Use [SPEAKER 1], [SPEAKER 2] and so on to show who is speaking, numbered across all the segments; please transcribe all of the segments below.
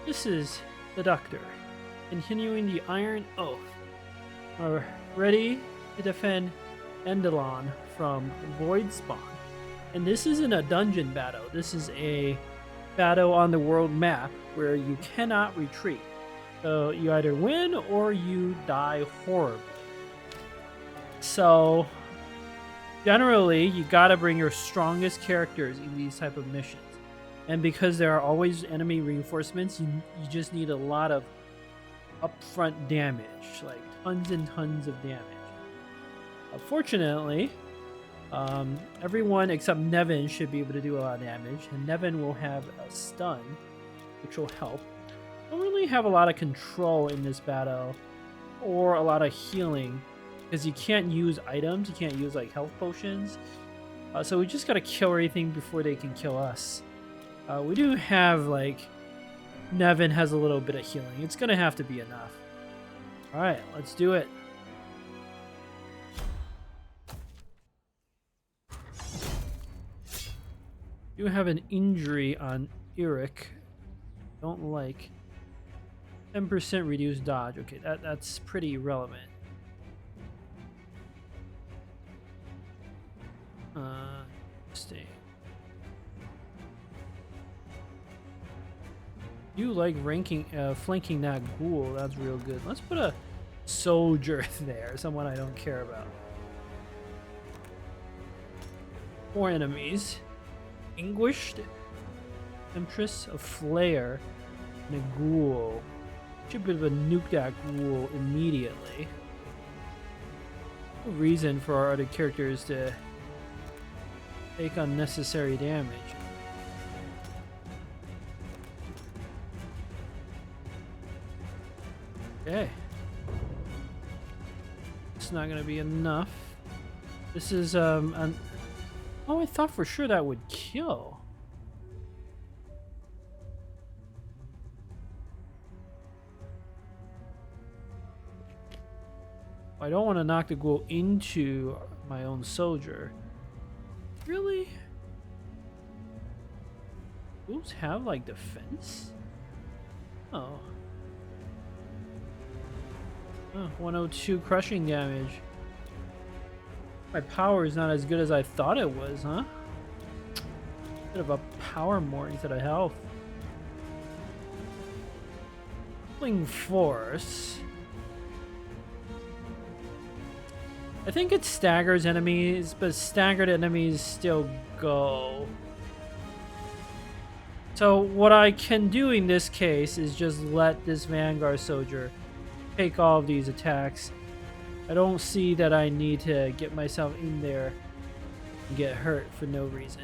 [SPEAKER 1] This is the Doctor, continuing the Iron Oath. Are ready to defend Endelon from Void Spawn. And this isn't a dungeon battle. This is a battle on the world map where you cannot retreat. So you either win or you die horribly. So generally, you gotta bring your strongest characters in these type of missions. And because there are always enemy reinforcements, you just need a lot of upfront damage, like tons and tons of damage. Fortunately, everyone except Nevin should be able to do a lot of damage, and Nevin will have a stun, which will help. Don't really have a lot of control in this battle, or a lot of healing, because you can't use items, you can't use like health potions. So we just gotta kill everything before they can kill us. We do have like Nevin has a little bit of healing. It's gonna have to be enough. All right, let's do it. You have an injury on Eric. Don't like 10% reduced dodge. Okay, that's pretty relevant. Stay. You like flanking that ghoul. That's real good. Let's put a soldier there, someone I don't care about. 4 enemies. Anguished, Empress, a flare, and a ghoul. Should be able to nuke that ghoul immediately. No reason for our other characters to take unnecessary damage. Okay. It's not gonna be enough. This is oh, I thought for sure that would kill. I don't want to knock the ghoul into my own soldier. Really? Ghouls have like defense? Oh. Oh, 102 crushing damage. My power is not as good as I thought it was, huh? Bit of a power more instead of health. Fling force. I think it staggers enemies, but staggered enemies still go. So what I can do in this case is just let this Vanguard soldier take all of these attacks. I don't see that I need to get myself in there and get hurt for no reason.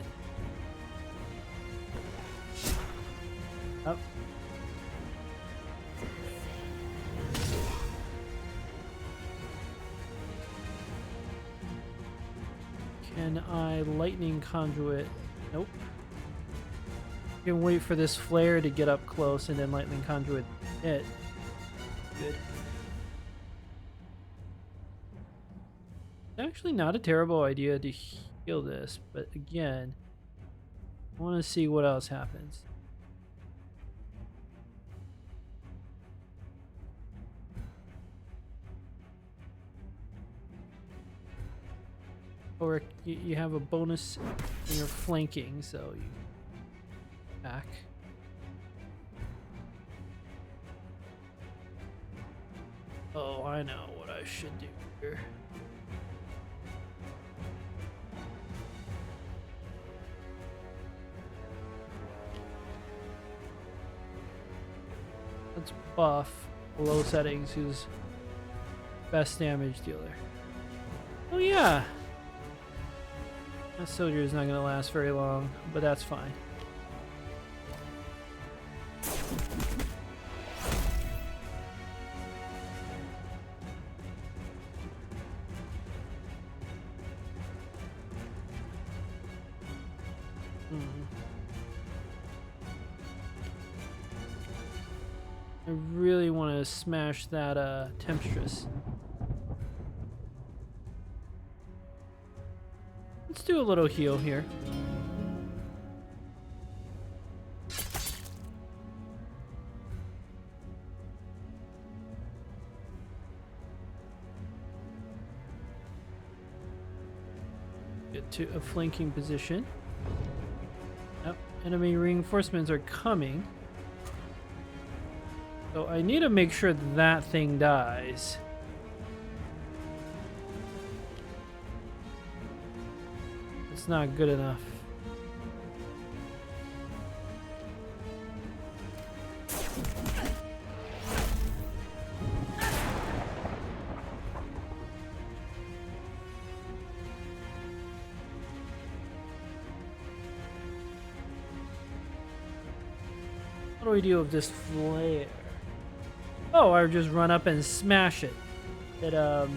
[SPEAKER 1] Up. Can I lightning conduit? Nope. You can wait for this flare to get up close and then lightning conduit it. Good. Actually not a terrible idea to heal this, but again, I want to see what else happens. Or you have a bonus when you're flanking, so you back. Oh, I know what I should do here. Let's buff low settings who's best damage dealer. Oh yeah. That soldier is not going to last very long, but that's fine. I really want to smash that temptress. Let's do a little heal here. to a flanking position. Yep, enemy reinforcements are coming. So I need to make sure that thing dies. It's not good enough. What do we do with this flare? Oh, I just run up and smash it. It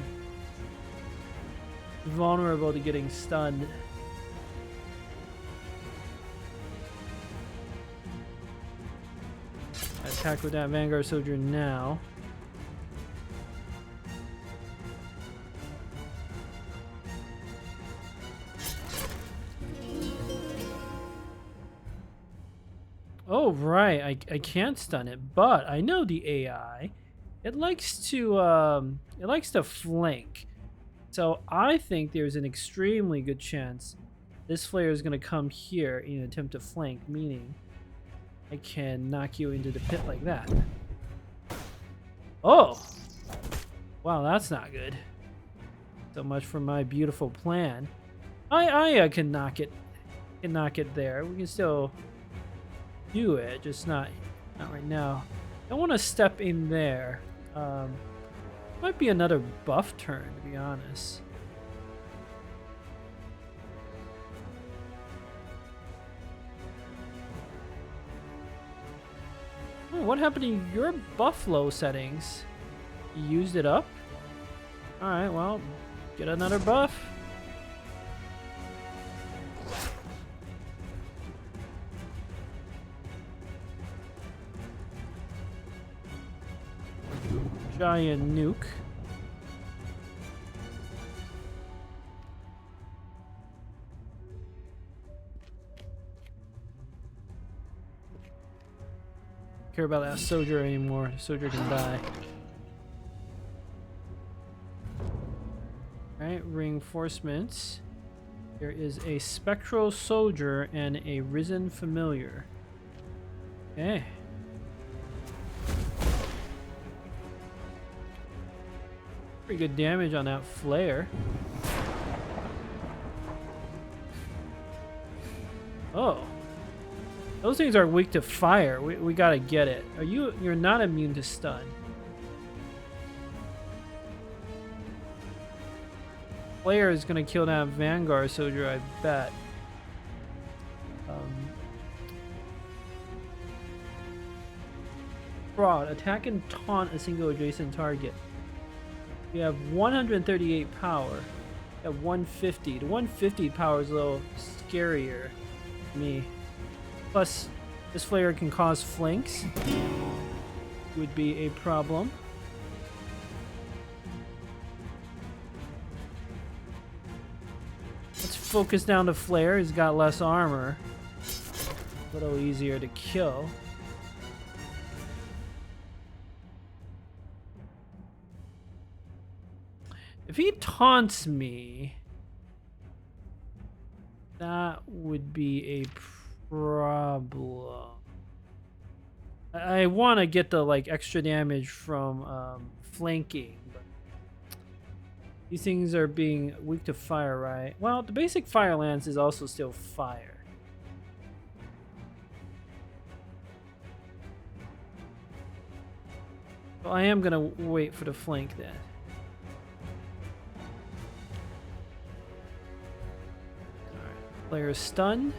[SPEAKER 1] vulnerable to getting stunned. Attack with that Vanguard Soldier now. Oh right, I can't stun it, but I know the AI. It likes to flank. So I think there's an extremely good chance this flare is gonna come here in an attempt to flank, meaning I can knock you into the pit like that. Oh! Wow, that's not good. So much for my beautiful plan. I can knock it there. We can still do it, just not right now. I want to step in there. Might be another buff turn, to be honest. Oh, what happened to your buffalo settings? You used it up? Alright, well, get another buff. Giant nuke. Care about that soldier anymore. The soldier can die. Alright, reinforcements. There is a spectral soldier and a risen familiar. Okay. Pretty good damage on that flare. Oh. Those things are weak to fire. We gotta get it. You're not immune to stun. Flare is gonna kill that Vanguard soldier, I bet. Fraud. Attack and taunt a single adjacent target. You have 138 power. You have 150. The 150 power is a little scarier to me. Plus, this flare can cause flanks. Would be a problem. Let's focus down the flare. He's got less armor. A little easier to kill. If he taunts me, that would be a problem. I want to get the extra damage from flanking, but these things are being weak to fire, right? Well, the basic fire lance is also still fire. So I am gonna wait for the flank then. Player stunned.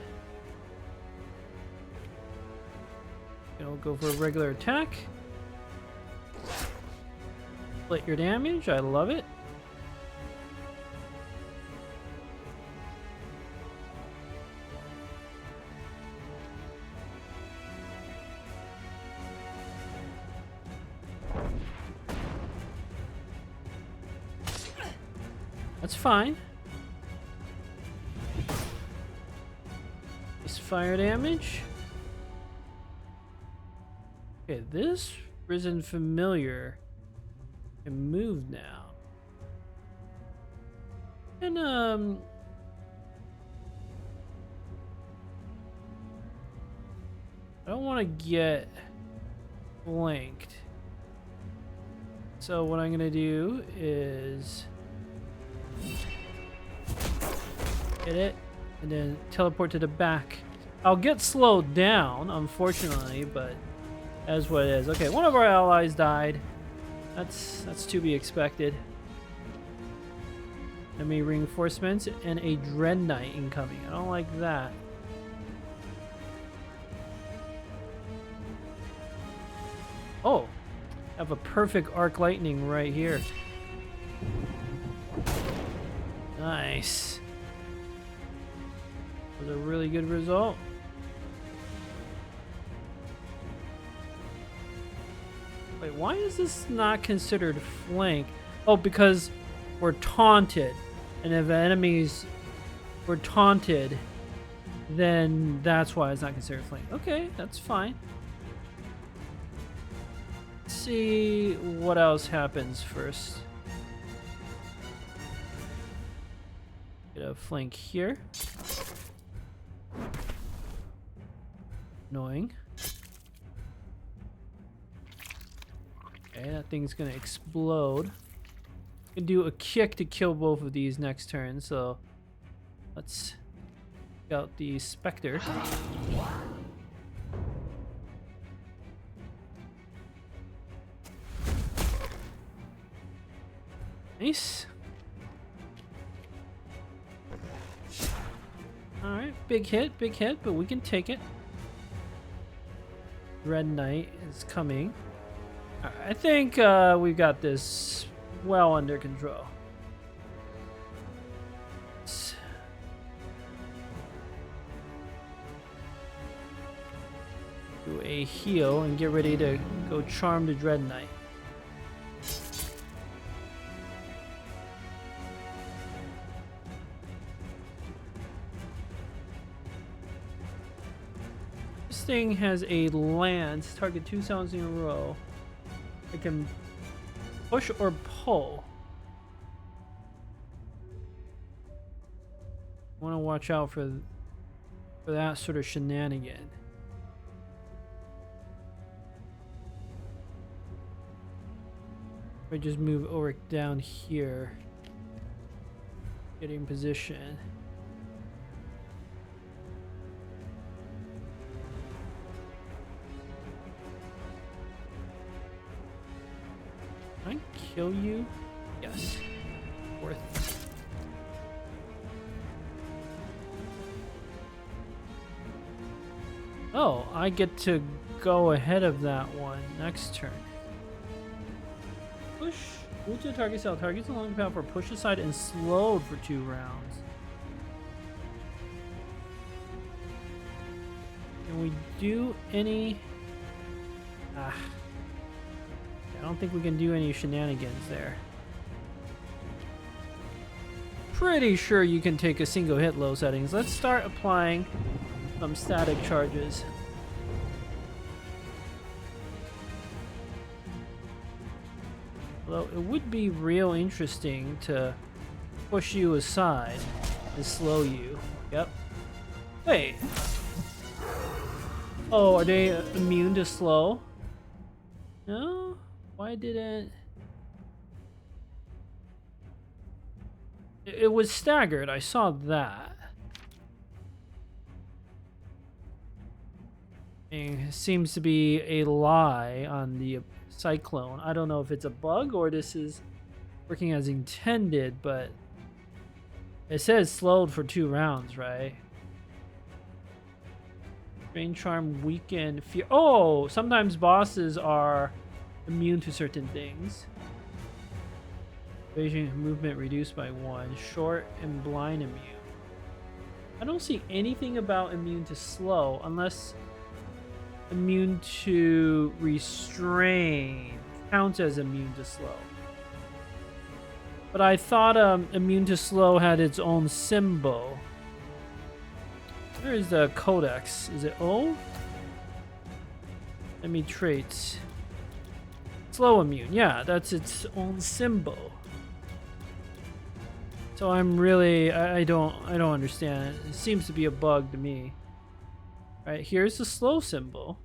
[SPEAKER 1] We'll go for a regular attack. Split your damage. I love it. That's fine. Fire damage. Okay, this risen familiar can move now. And I don't want to get flanked. So what I'm gonna do is hit it and then teleport to the back. I'll get slowed down, unfortunately, but that's what it is. Okay, one of our allies died. That's to be expected. Enemy reinforcements and a dread knight incoming. I don't like that. Oh, I have a perfect arc lightning right here. Nice. Was a really good result. Wait, why is this not considered flank? Oh, because we're taunted. And if enemies were taunted, then that's why it's not considered flank. Okay, that's fine. Let's see what else happens first. Get a flank here. Annoying. Okay, that thing's gonna explode. Can do a kick to kill both of these next turn, so let's check out the Spectre. Nice. Alright, big hit, but we can take it. Red Knight is coming. I think we've got this well under control. Let's do a heal and get ready to go charm the Dread Knight. This thing has a lance, target 2 sounds in a row. I can push or pull. I want to watch out for that sort of shenanigan. I just move over down here, get in position. Can I kill you? Yes. Worth it. Oh, I get to go ahead of that one next turn. Push. Move to the target cell. Targets along the path for push aside and slowed for 2 rounds. Can we do any... I don't think we can do any shenanigans there. Pretty sure you can take a single hit low settings. Let's start applying some static charges. Although it would be real interesting to push you aside and slow you. Yep. Wait. Oh, are they immune to slow? No? Why didn't... It was staggered, I saw that. It seems to be a lie on the Cyclone. I don't know if it's a bug or this is working as intended, but it says slowed for 2 rounds, right? Rain Charm, weaken, fear. Oh, sometimes bosses are immune to certain things. Evasion movement reduced by 1. Short and blind immune. I don't see anything about immune to slow unless immune to restrain counts as immune to slow. But I thought immune to slow had its own symbol. Where is the codex? Is it O? Enemy traits. Slow immune. Yeah, that's its own symbol. So I'm really I don't understand. It seems to be a bug to me. Right, here's the slow symbol.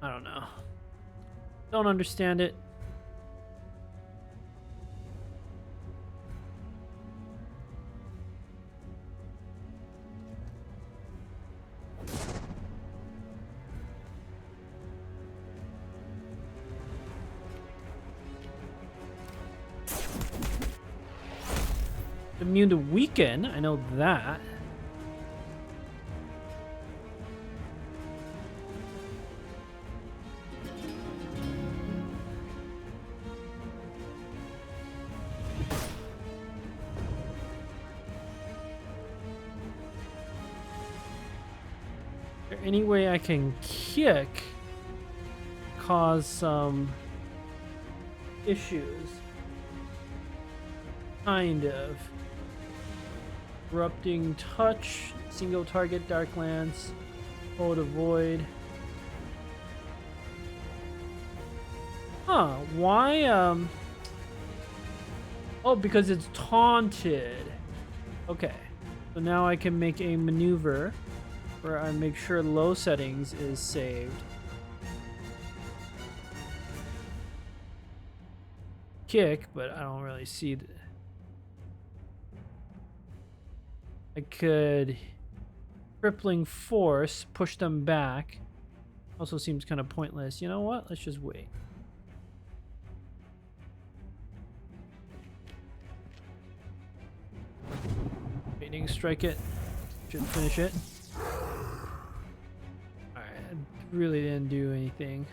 [SPEAKER 1] I don't know. Don't understand it. Immune to weaken, I know that. Is there any way I can kick, cause some issues? Kind of. Corrupting touch, single target dark lance, hold a void. Huh, why oh, because it's taunted. Okay. So now I can make a maneuver where I make sure low settings is saved. Kick, but I don't really see the... I could crippling force, push them back. Also seems kind of pointless. You know what? Let's just wait. Lightning strike it. Should finish it. Alright, I really didn't do anything.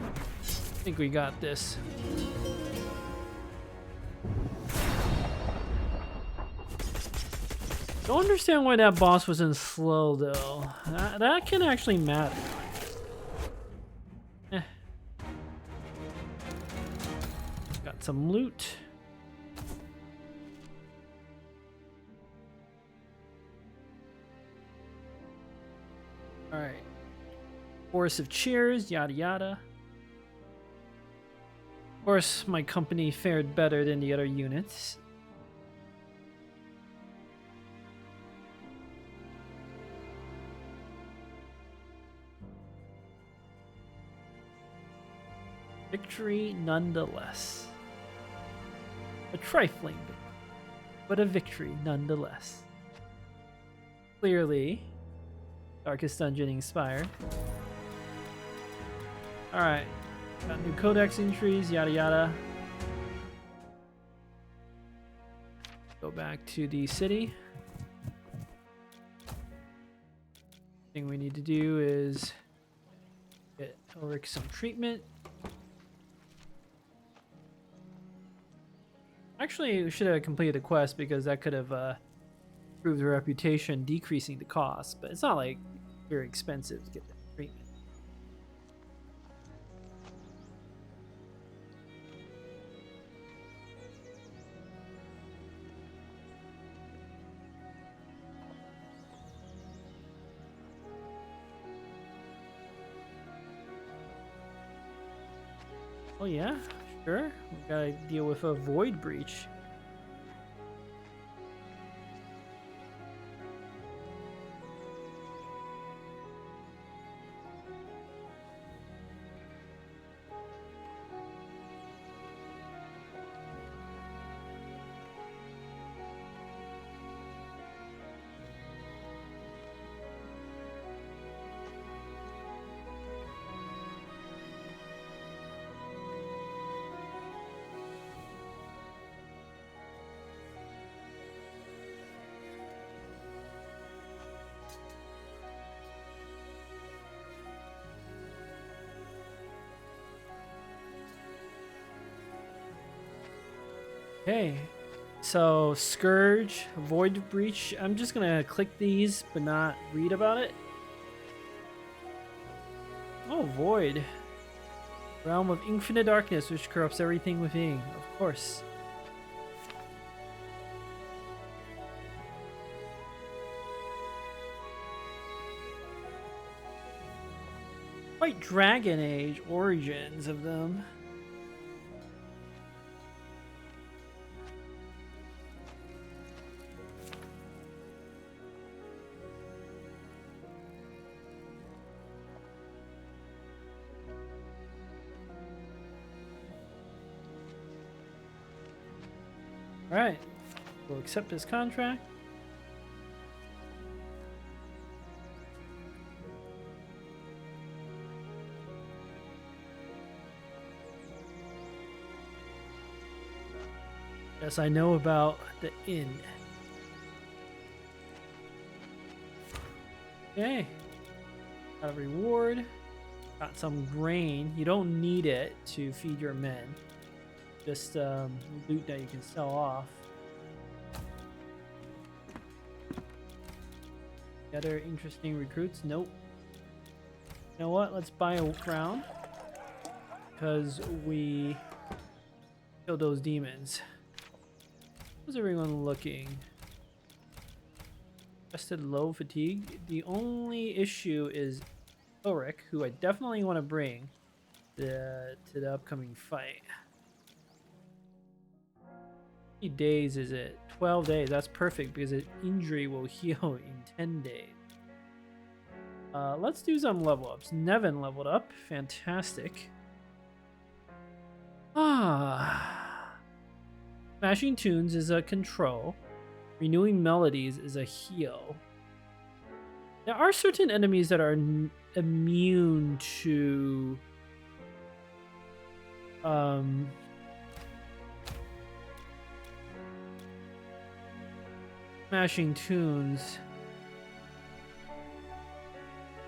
[SPEAKER 1] I think we got this. Don't understand why that boss was in slow though. That can actually matter. Got some loot. Alright. Chorus of cheers, yada yada. Of course, my company fared better than the other units. Victory nonetheless. A trifling victory, but a victory nonetheless. Clearly, Darkest Dungeon inspired. Alright, got new codex entries, yada yada. Go back to the city. Thing we need to do is get Ulrich some treatment. Actually, we should have completed the quest because that could have improved the reputation, decreasing the cost. But it's not like very expensive to get that treatment. Oh yeah, sure. We gotta deal with a void breach. Okay, so Scourge, Void Breach. I'm just gonna click these but not read about it. Oh, Void. Realm of infinite darkness which corrupts everything within. Of course. Quite Dragon Age origins of them. Alright. We'll accept this contract. Yes, I know about the inn. Okay. Got a reward. Got some grain. You don't need it to feed your men. Just loot that you can sell off. Other interesting recruits? Nope. You know what? Let's buy a round. Because we killed those demons. How's everyone looking? Rested, low, fatigue. The only issue is Ulrich, who I definitely want to bring to the upcoming fight. How many days is it? 12 days. That's perfect because an injury will heal in 10 days. Let's do some level ups. Nevin leveled up. Fantastic. Smashing tunes is a control. Renewing melodies is a heal. There are certain enemies that are immune to smashing tunes.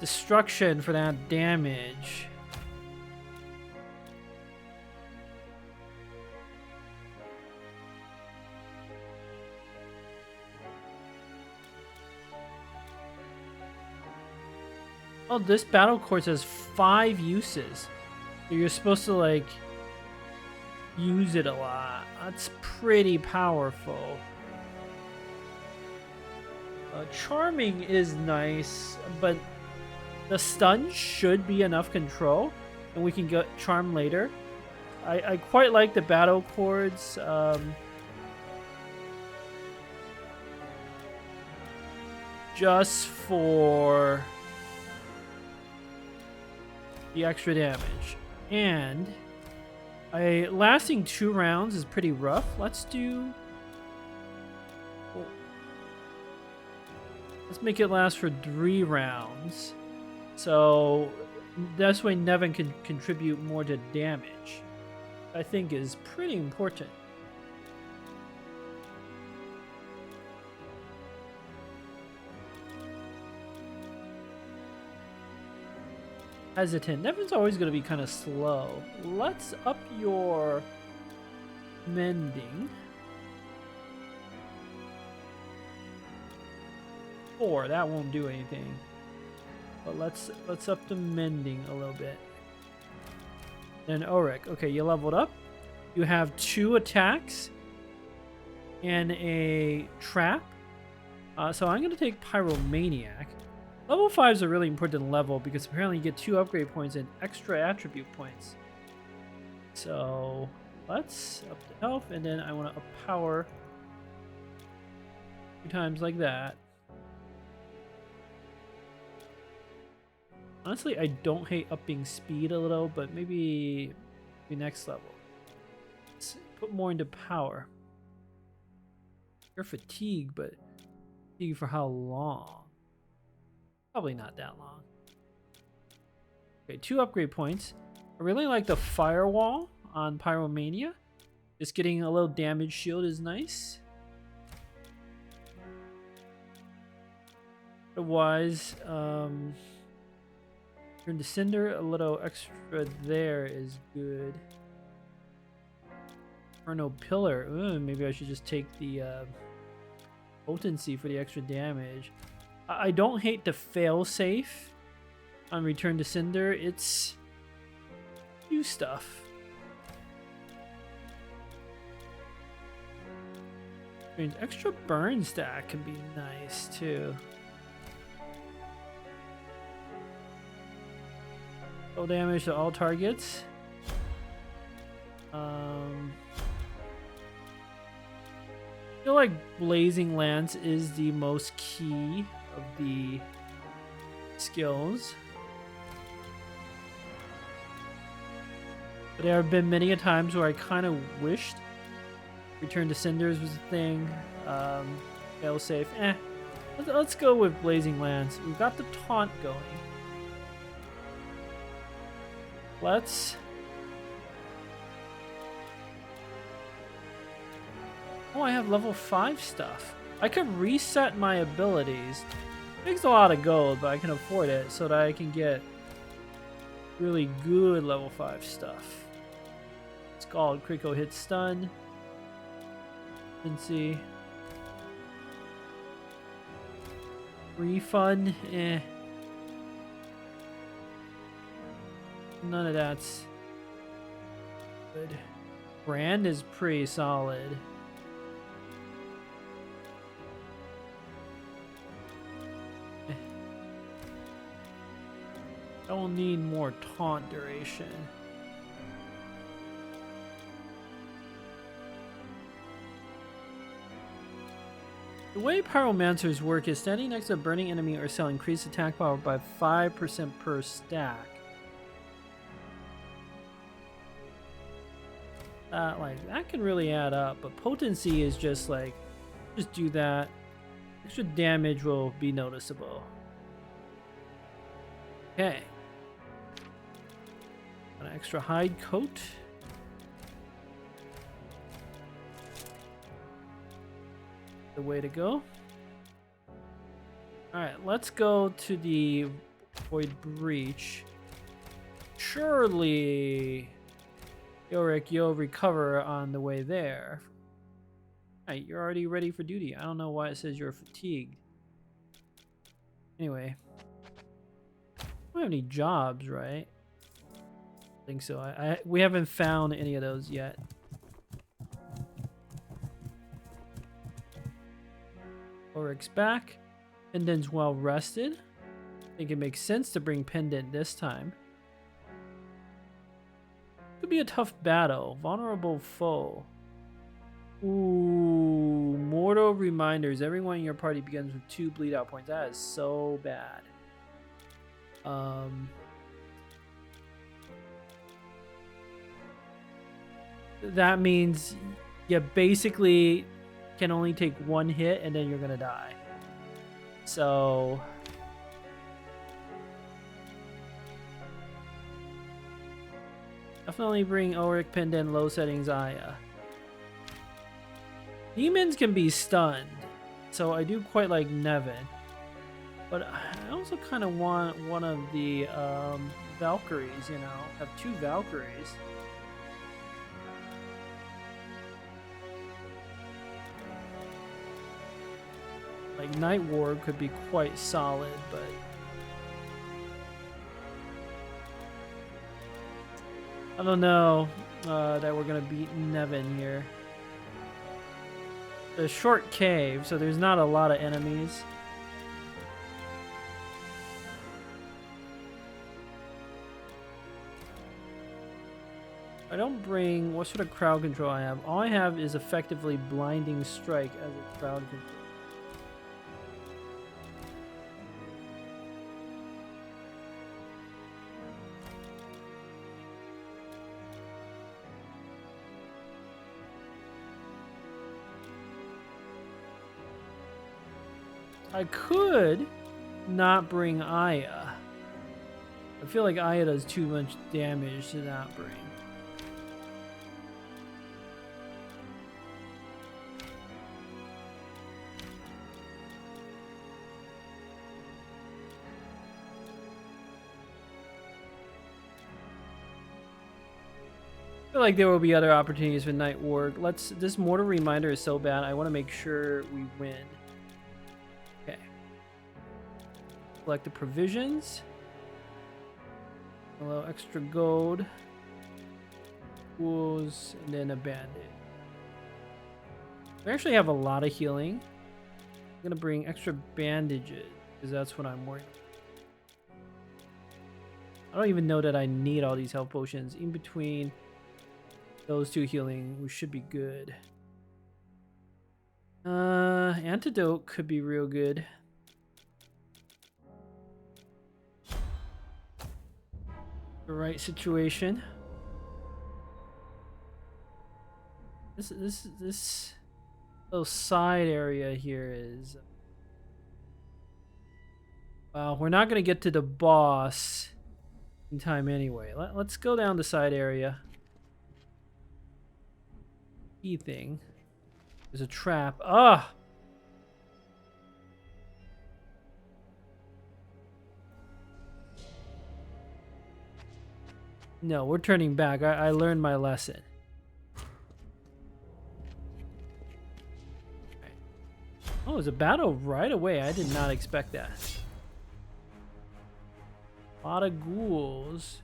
[SPEAKER 1] Destruction for that damage. Oh, this battle course has 5 uses. So you're supposed to like use it a lot. That's pretty powerful. Charming is nice, but the stun should be enough control, and we can get charm later. I quite like the battle chords. Just for the extra damage, and lasting 2 rounds is pretty rough. Let's make it last for 3 rounds, so this way Nevin can contribute more to damage. I think is pretty important. Hesitant. Nevin's always going to be kind of slow. Let's up your mending. 4. That won't do anything. But let's up the mending a little bit. Then Ulrich. Okay, you leveled up. You have 2 attacks and a trap. So I'm going to take Pyromaniac. Level 5 is a really important level because apparently you get 2 upgrade points and extra attribute points. So let's up the health, and then I want to up power 2 times like that. Honestly, I don't hate upping speed a little, but maybe the next level. Let's put more into power. You're fatigued, but fatigue for how long? Probably not that long. Okay, 2 upgrade points. I really like the firewall on Pyromania. Just getting a little damage shield is nice. Otherwise, turn to Cinder, a little extra there is good. Inferno Pillar. Ooh, maybe I should just take the potency for the extra damage. I don't hate the failsafe on Return to Cinder. It's new stuff. I mean, extra burn stack can be nice too. Full damage to all targets. I feel like Blazing Lance is the most key of the skills. But there have been many a times where I kind of wished Return to Cinders was a thing. Fail safe. Let's go with Blazing Lance. We've got the taunt going. Let's... Oh, I have level 5 stuff. I could reset my abilities. Takes a lot of gold, but I can afford it so that I can get really good level 5 stuff. It's called critical hit stun. See. Refund, None of that's good. Brand is pretty solid. I will need more taunt duration. The way pyromancers work is standing next to a burning enemy or cell increase attack power by 5% per stack. Like that can really add up, but potency is just like, just do that. Extra damage will be noticeable. Okay. An extra hide coat. The way to go. Alright, let's go to the Void Breach. Surely Yorick, you'll recover on the way there. Alright, you're already ready for duty. I don't know why it says you're fatigued. Anyway. I don't have any jobs, right? I think so. We haven't found any of those yet. Ulrich's back. Pendant's well rested. I think it makes sense to bring Pendant this time. Could be a tough battle. Vulnerable foe. Ooh, mortal reminders. Everyone in your party begins with 2 bleed out points. That is so bad. That means you basically can only take 1 hit and then you're gonna die. So definitely bring Ulrich, Pendant, low settings Aya. Demons can be stunned, so I do quite like Nevin. But I also kind of want one of the Valkyries, you know. I have 2 Valkyries. Like Night Ward could be quite solid, but I don't know that we're gonna beat Nevin here. It's a short cave, so there's not a lot of enemies. I don't bring... What sort of crowd control I have? All I have is effectively Blinding Strike as a crowd control. I could not bring Aya. I feel like Aya does too much damage to not bring. I feel like there will be other opportunities with Night Ward. This mortal reminder is so bad. I want to make sure we win. Okay. Collect the provisions. A little extra gold. Tools, and then a bandit. We actually have a lot of healing. I'm gonna bring extra bandages because that's what I'm working. I don't even know that I need all these health potions. In between those 2 healing, we should be good. Antidote could be real good. The right situation. This little side area here is. Well, we're not gonna get to the boss in time anyway. Let's go down the side area. Key thing. There's a trap. Ah! No, we're turning back. I learned my lesson. Oh, there's a battle right away. I did not expect that. A lot of ghouls.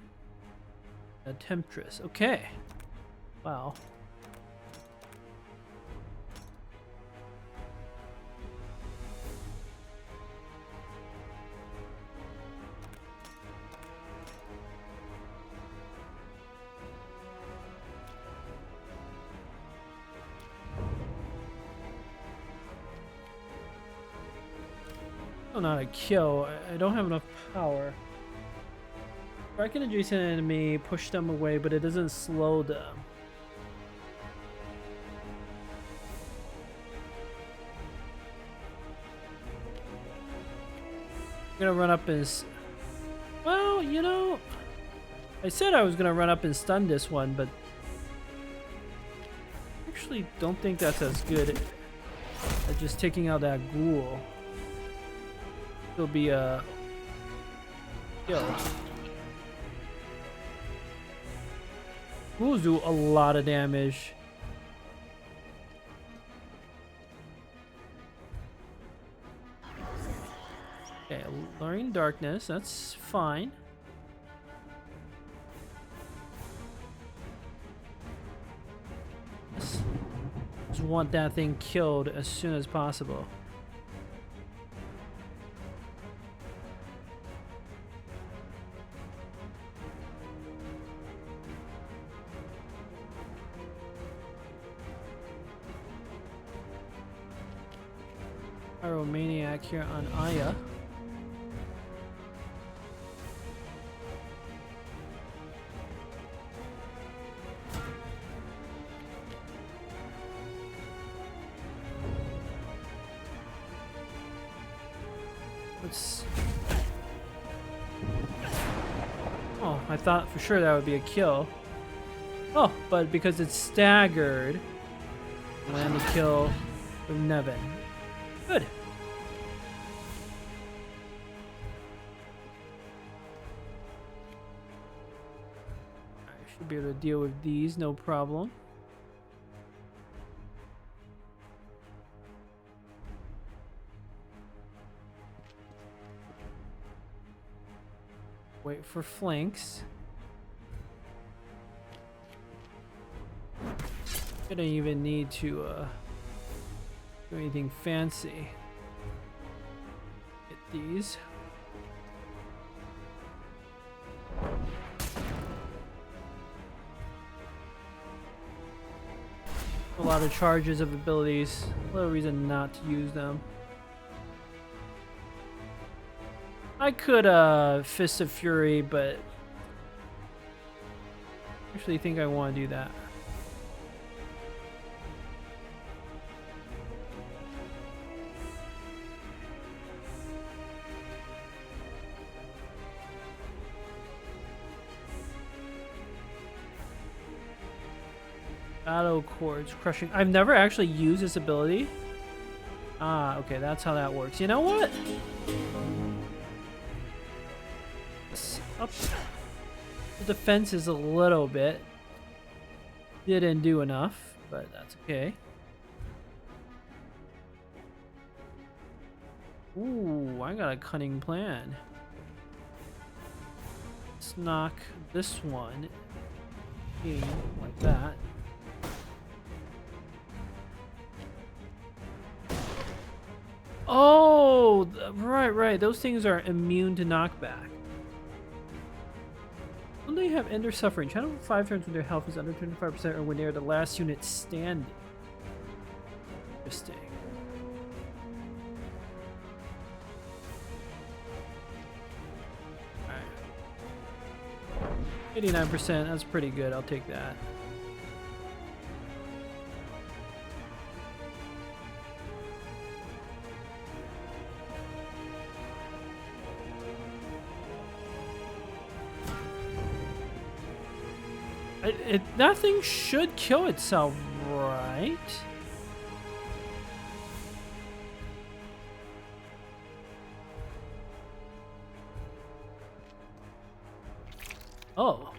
[SPEAKER 1] A temptress. Okay. Wow. Not a kill. I don't have enough power. Strike an adjacent enemy, push them away, but it doesn't slow them. I'm gonna run up and... Well, you know... I said I was gonna run up and stun this one, but... I actually don't think that's as good as just taking out that ghoul. It'll be a kill. Ghouls do a lot of damage. Okay, Luring Darkness, that's fine. Just want that thing killed as soon as possible. Pyromaniac here on Aya. Let's... Oh, I thought for sure that would be a kill. Oh, but because it's staggered, land the kill with Nevin. Good. I should be able to deal with these, no problem. Wait for flanks. I don't even need to do anything fancy. Get these. A lot of charges of abilities. Little reason not to use them. I could Fist of Fury, but I actually think I want to do that. Battle Chords, Crushing. I've never actually used this ability. Ah, okay, that's how that works. You know what? Up the defenses a little bit. Didn't do enough, but that's okay. Ooh, I got a cunning plan. Let's knock this one in like that. Oh, right. Those things are immune to knockback. When they have Ender Suffering, channel for 5 turns when their health is under 25% or when they are the last unit standing. Interesting. Alright. 89%, that's pretty good. I'll take that. That thing should kill itself, right? Oh.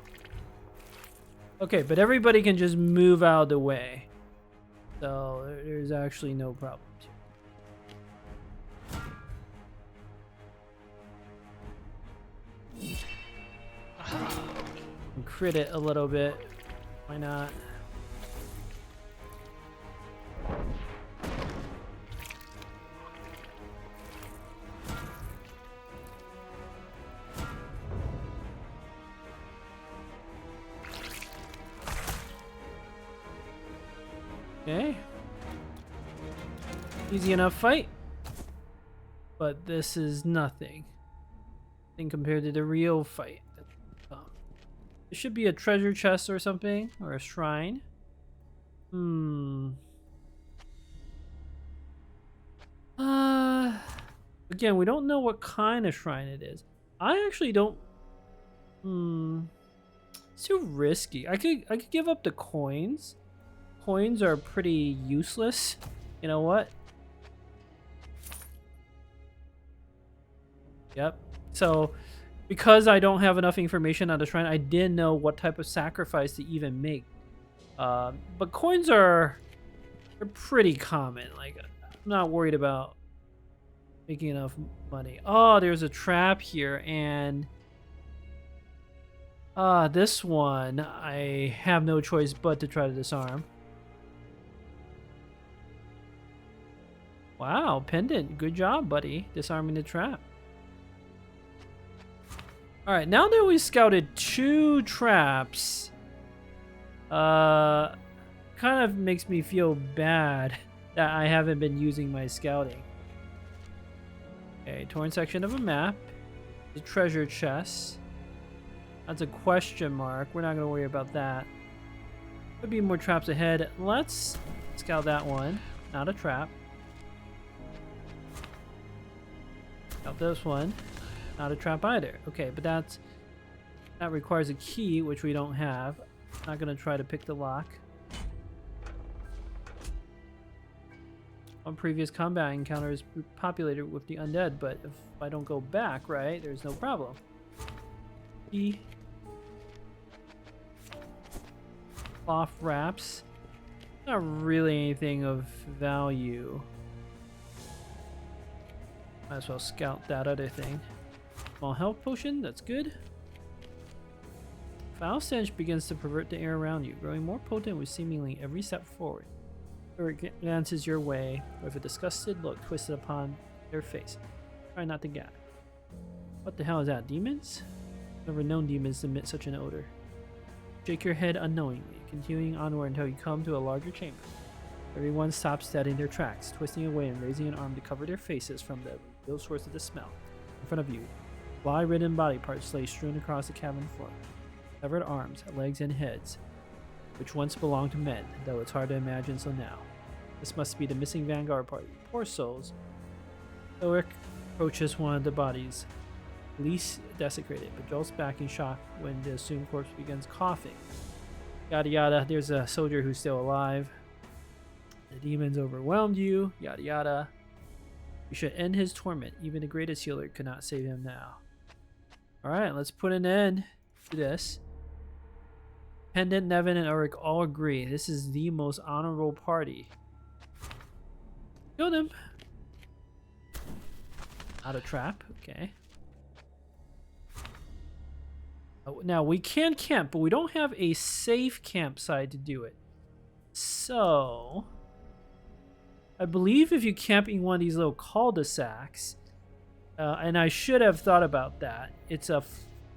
[SPEAKER 1] Okay, but everybody can just move out of the way. So there's actually no problem. Crit it a little bit. Why not? Okay. Easy enough fight. But this is nothing. Compared to the real fight. There should be a treasure chest or something, or a shrine. Again, we don't know what kind of shrine it is. I actually don't. It's too risky. I could give up the coins. Coins are pretty useless. You know what? Yep. So, because I don't have enough information on the shrine, I didn't know what type of sacrifice to even make. But coins are pretty common. Like, I'm not worried about making enough money. Oh, there's a trap here, and this one I have no choice but to try to disarm. Wow, pendant. Good job, buddy. Disarming the trap. Alright, now that we scouted 2 traps, kind of makes me feel bad that I haven't been using my scouting. Okay, torn section of a map. The treasure chest. That's a question mark. We're not going to worry about that. Could be more traps ahead. Let's scout that one. Not a trap. Scout this one. Not a trap either. Okay, but that requires a key, which we don't have. Not gonna try to pick the lock. On previous combat encounters populated with the undead, but if I don't go back, right, there's no problem. Key. Cloth wraps. Not really anything of value. Might as well scout that other thing. Small health potion, that's good. Foul stench begins to pervert the air around you, growing more potent with seemingly every step forward. It glances your way with a disgusted look twisted upon their face. Try not to gag. What the hell is that, demons? Never known demons emit such an odor. Shake your head unknowingly, continuing onward until you come to a larger chamber. Everyone stops dead in their tracks, twisting away and raising an arm to cover their faces from the real source of the smell. In front of you, fly-ridden body parts lay strewn across the cavern floor. Severed arms, legs, and heads, which once belonged to men, though it's hard to imagine so now. This must be the missing vanguard party. Poor souls. Ulrich approaches one of the bodies, least desecrated, but jolts back in shock when the assumed corpse begins coughing. Yada yada, there's a soldier who's still alive. The demons overwhelmed you, yada yada. You should end his torment. Even the greatest healer could not save him now. Alright, let's put an end to this. Pendant, Nevin, and Ulrich all agree this is the most honorable party. Killed him. Not a trap, okay. Oh, now we can camp, but we don't have a safe campsite to do it. So I believe if you camp in one of these little cul-de-sacs, and I should have thought about that, it's a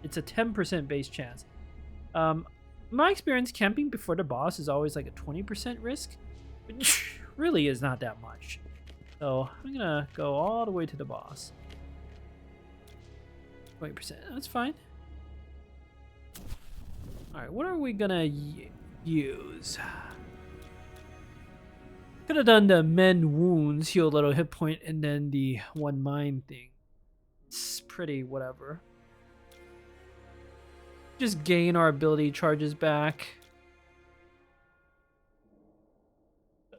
[SPEAKER 1] 10% base chance. My experience, camping before the boss is always like a 20% risk, which really is not that much. So I'm gonna go all the way to the boss. 20%, that's fine. Alright, what are we gonna use? Could have done the mend wounds, heal a little hit point, and then the one mind thing. It's pretty whatever. Just gain our ability charges back.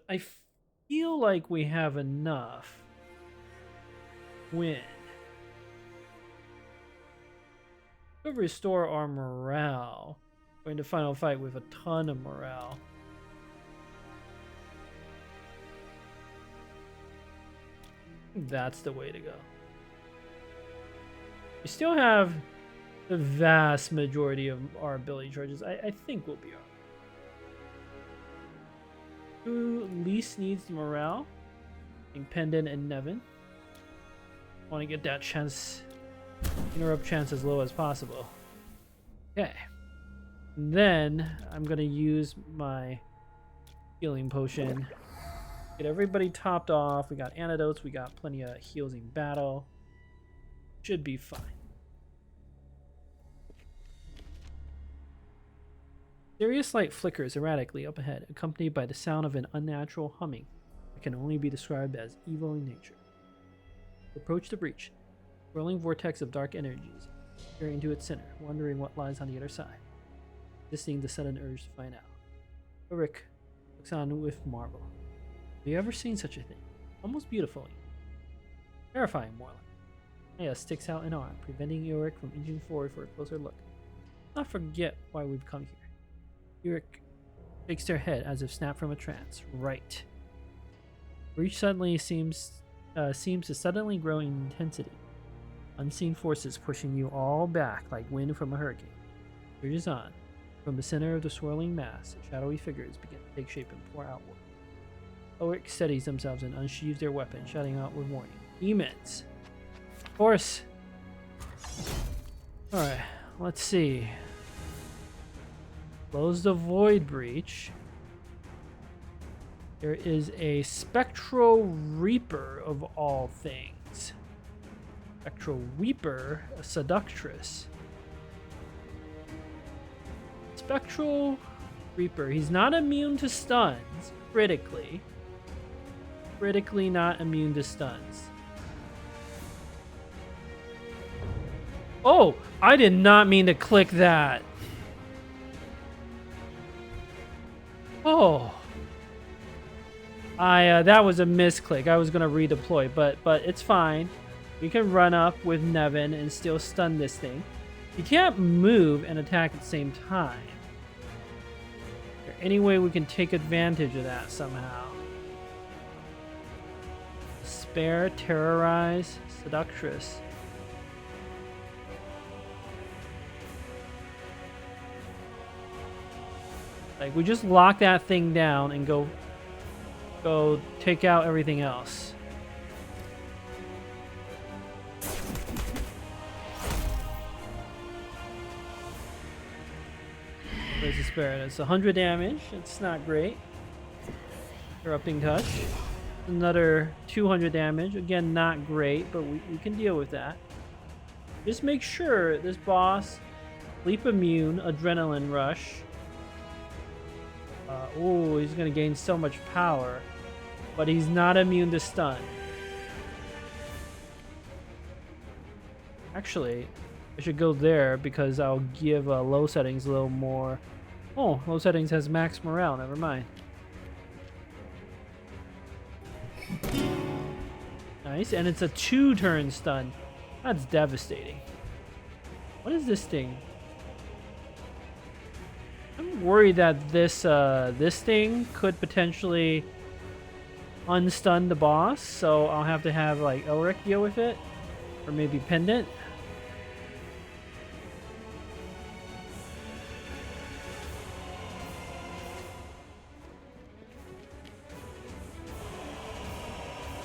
[SPEAKER 1] I feel like we have enough wind to restore our morale. We're in the final fight with a ton of morale. That's the way to go. We still have the vast majority of our ability charges. I think we'll be alright. Who least needs the morale? I think Pendant and Nevin. Want to get that chance, interrupt chance as low as possible. Okay. And then I'm gonna use my healing potion. Get everybody topped off. We got antidotes. We got plenty of heals in battle. Should be fine. Serious light flickers erratically up ahead, accompanied by the sound of an unnatural humming that can only be described as evil in nature. Approach the breach, whirling vortex of dark energies, peering into its center, wondering what lies on the other side, resisting the sudden urge to find out. Ulrich looks on with marvel. Have you ever seen such a thing? Almost beautiful. Terrifying, more like. Maya sticks out an arm, preventing Ulrich from inching forward for a closer look. Let's not forget why we've come here. Ulrich shakes their head as if snapped from a trance. Right. Breach suddenly seems to suddenly grow in intensity. Unseen forces pushing you all back like wind from a hurricane. Surges on. From the center of the swirling mass, shadowy figures begin to take shape and pour outward. Ulrich steadies themselves and unsheathes their weapon, shouting out with warning. Demons! Of course! Alright, let's see. Close the void breach. There is a spectral reaper of all things. Spectral reaper, a seductress. Spectral reaper. He's not immune to stuns, critically. Critically not immune to stuns. Oh, I did not mean to click that. Oh. That was a misclick. I was gonna redeploy, but it's fine. We can run up with Nevin and still stun this thing. You can't move and attack at the same time. Is there any way we can take advantage of that somehow? Spare, terrorize, seductress. Like, we just lock that thing down and go take out everything else. There's a spare. It's 100 damage. It's not great. Interrupting touch. Another 200 damage. Again, not great, but we can deal with that. Just make sure this boss, sleep immune, adrenaline rush. Oh, he's going to gain so much power. But he's not immune to stun. Actually, I should go there because I'll give low settings a little more. Oh, low settings has max morale. Never mind. Nice, and it's a 2-turn stun. That's devastating. What is this thing? I'm worried that this thing could potentially unstun the boss, so I'll have to have like Ulrich deal with it, or maybe Pendant.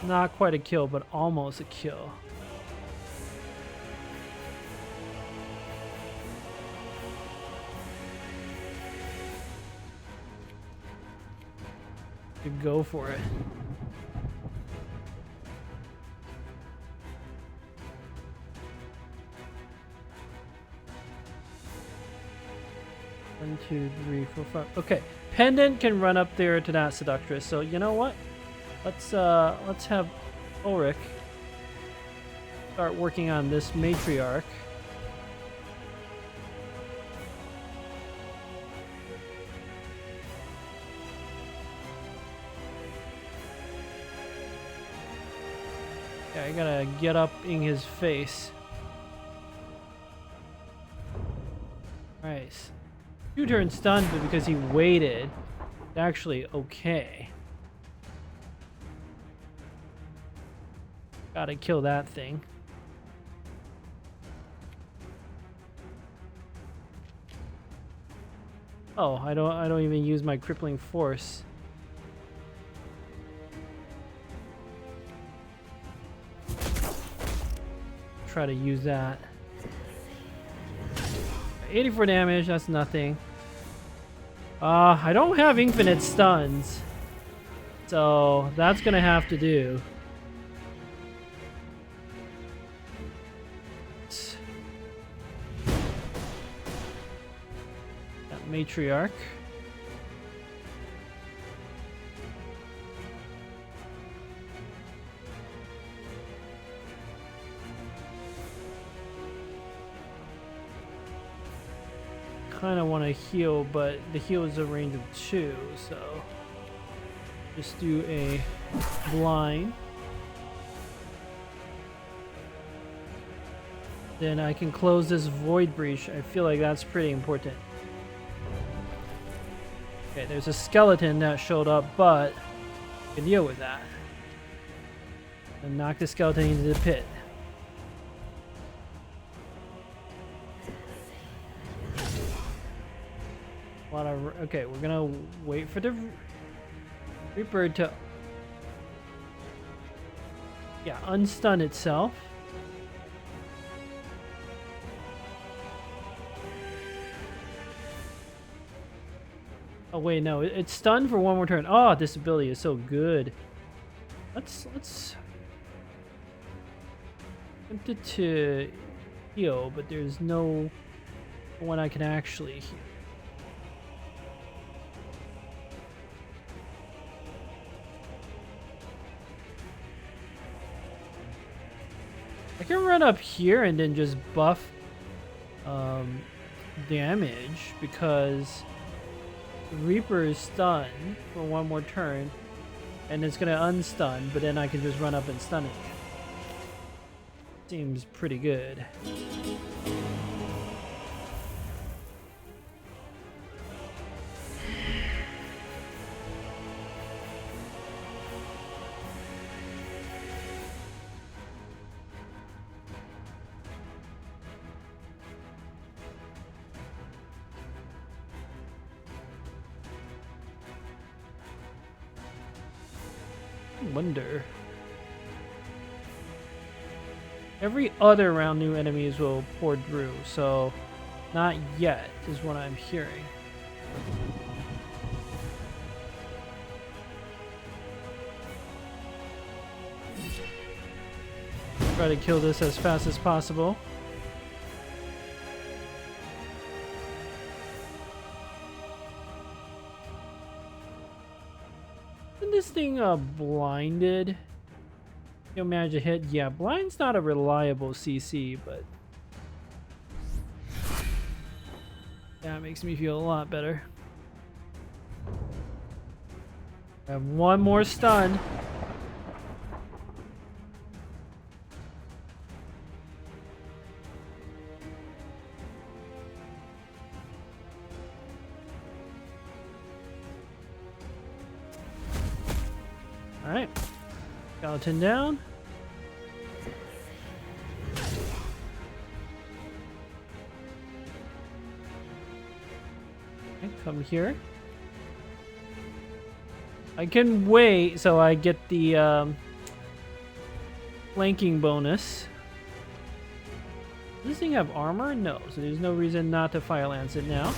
[SPEAKER 1] Not quite a kill, but almost a kill. You go for it. One, 2, 3, 4, 5. Okay, Pendant can run up there to that seductress. So you know what? Let's have Ulrich start working on this matriarch. Yeah, I gotta get up in his face. Nice. 2 turns stunned, but because he waited, it's actually okay. Gotta kill that thing. Oh, I don't even use my crippling force. Try to use that. 84 damage, that's nothing. I don't have infinite stuns, so that's gonna have to do. That matriarch. Kind of want to heal, but the heal is a range of 2, so just do a blind. Then I can close this void breach. I feel like that's pretty important. Okay, there's a skeleton that showed up, but I can deal with that. And knock the skeleton into the pit. Okay, we're gonna wait for the Reaper to unstun itself. Oh wait, no, it's stunned for 1 more turn. Oh, this ability is so good. Let's tempted to heal, but there's no one I can actually heal. I can run up here and then just buff damage because the Reaper is stunned for 1 more turn and it's gonna unstun, but then I can just run up and stun it again. Seems pretty good. Wonder. Every other round new enemies will pour through, so not yet is what I'm hearing. Try to kill this as fast as possible. This thing blinded. You'll manage to hit. Yeah, blind's not a reliable CC, but that makes me feel a lot better. I have 1 more stun. Alright. Skeleton down. Okay, come here. I can wait so I get the flanking bonus. Does this thing have armor? No, so there's no reason not to fire lance it now.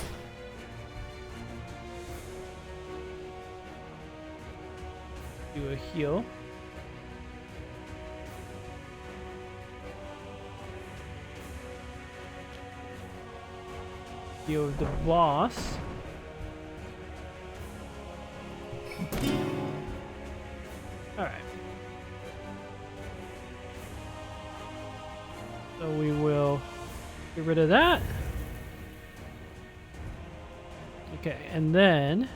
[SPEAKER 1] Do a heal. Heal the boss. Alright. So we will get rid of that. Okay, and then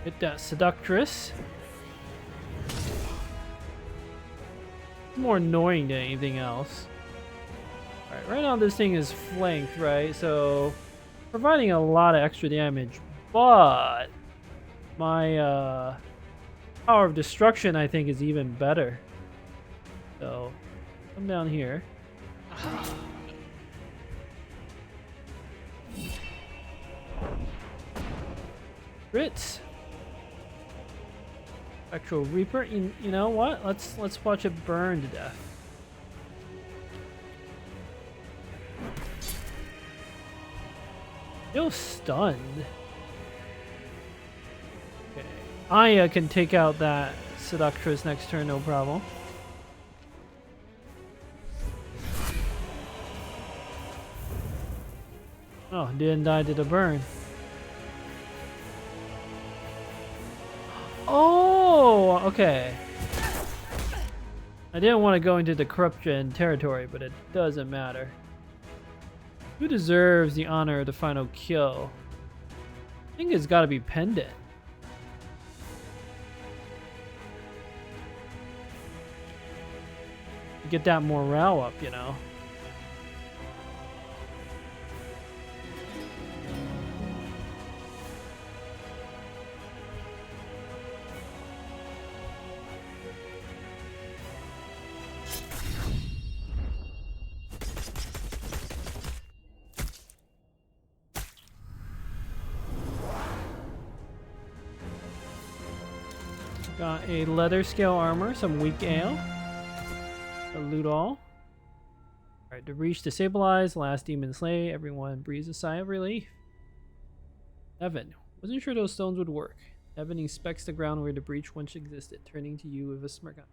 [SPEAKER 1] Get that seductress. More annoying than anything else. Alright, right now this thing is flanked, right? So providing a lot of extra damage, but my power of destruction I think is even better. So come down here. Crits. Spectral Reaper. You know what? Let's watch it burn to death. Still stunned. Okay. Aya can take out that Seductress next turn, no problem. Oh, didn't die to the burn. Oh, okay. I didn't want to go into the corruption territory, but it doesn't matter. Who deserves the honor of the final kill? I think it's got to be Pendant. Get that morale up, you know. Got a leather scale armor, some weak ale, a loot all. Alright, to reach destabilize, last demon slay, everyone breathes a sigh of relief. Evan, wasn't sure those stones would work. Evan inspects the ground where the breach once existed, turning to you with a smirk on.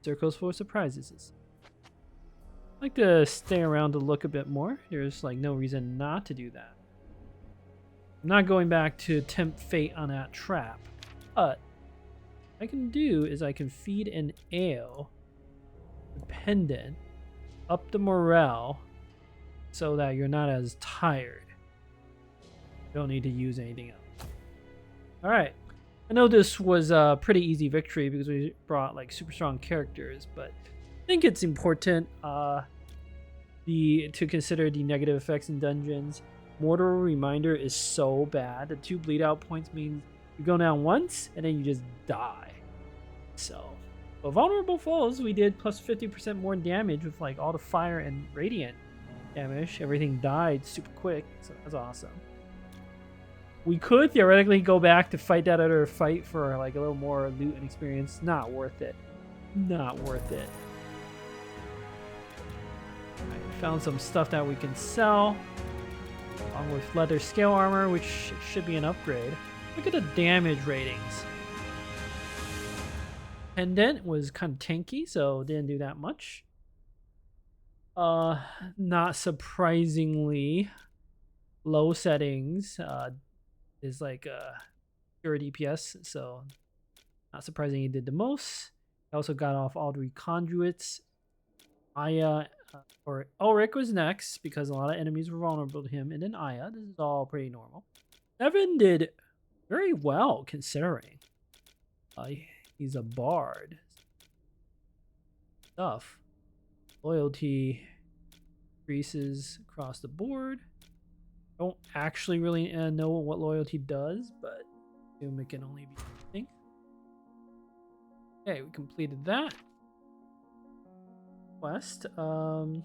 [SPEAKER 1] Circles for surprises. I'd like to stay around to look a bit more. There's like no reason not to do that. I'm not going back to tempt fate on that trap, but what I can do is I can feed an ale Pendant up the morale so that you're not as tired. You don't need to use anything else. Alright. I know this was a pretty easy victory because we brought like super strong characters, but I think it's important to consider the negative effects in dungeons. Mortal Reminder is so bad. The 2 bleed out points means you go down once and then you just die. So, but vulnerable foes, we did plus 50% more damage with like all the fire and radiant damage. Everything died super quick, so that's awesome. We could theoretically go back to fight that other fight for like a little more loot and experience. Not worth it. Not worth it. Right, found some stuff that we can sell. Along with leather scale armor, which should be an upgrade. Look at the damage ratings. Pendant was kind of tanky, so didn't do that much. Not surprisingly, low settings is like pure DPS, so not surprising he did the most. He also got off all 3 conduits. Aya or Ulrich was next because a lot of enemies were vulnerable to him, and then Aya. This is all pretty normal. Evan did very well considering. He's a bard. Stuff. Loyalty increases across the board. Don't actually really know what loyalty does, but I assume it can only be anything. Okay, we completed that quest. And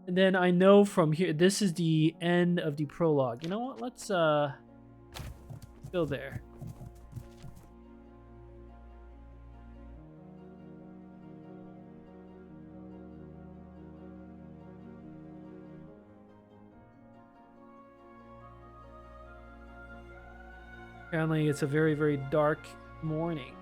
[SPEAKER 1] then I know from here, this is the end of the prologue. You know what? Let's go there. Apparently, it's a very, very dark morning.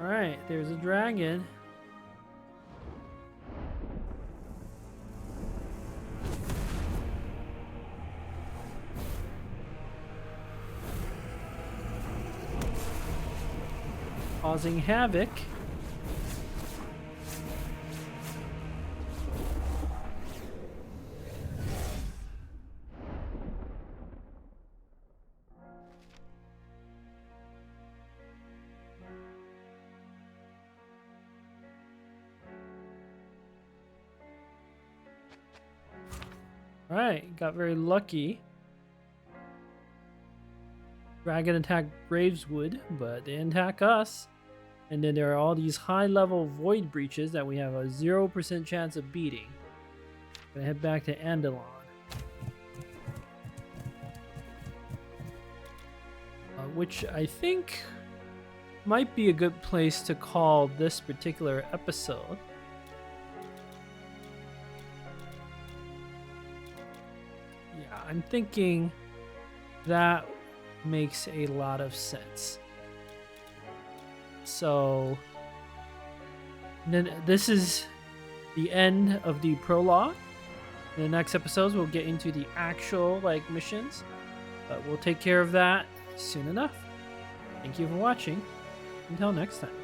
[SPEAKER 1] Alright, there's a dragon. Causing havoc. Alright, got very lucky. Dragon attacked Graveswood, but they didn't attack us. And then there are all these high-level void breaches that we have a 0% chance of beating. Gonna head back to Andalon. Which I think might be a good place to call this particular episode. Yeah, I'm thinking that makes a lot of sense. So then this is the end of the prologue. In the next episodes we'll get into the actual missions, but we'll take care of that soon enough. Thank you for watching. Until next time.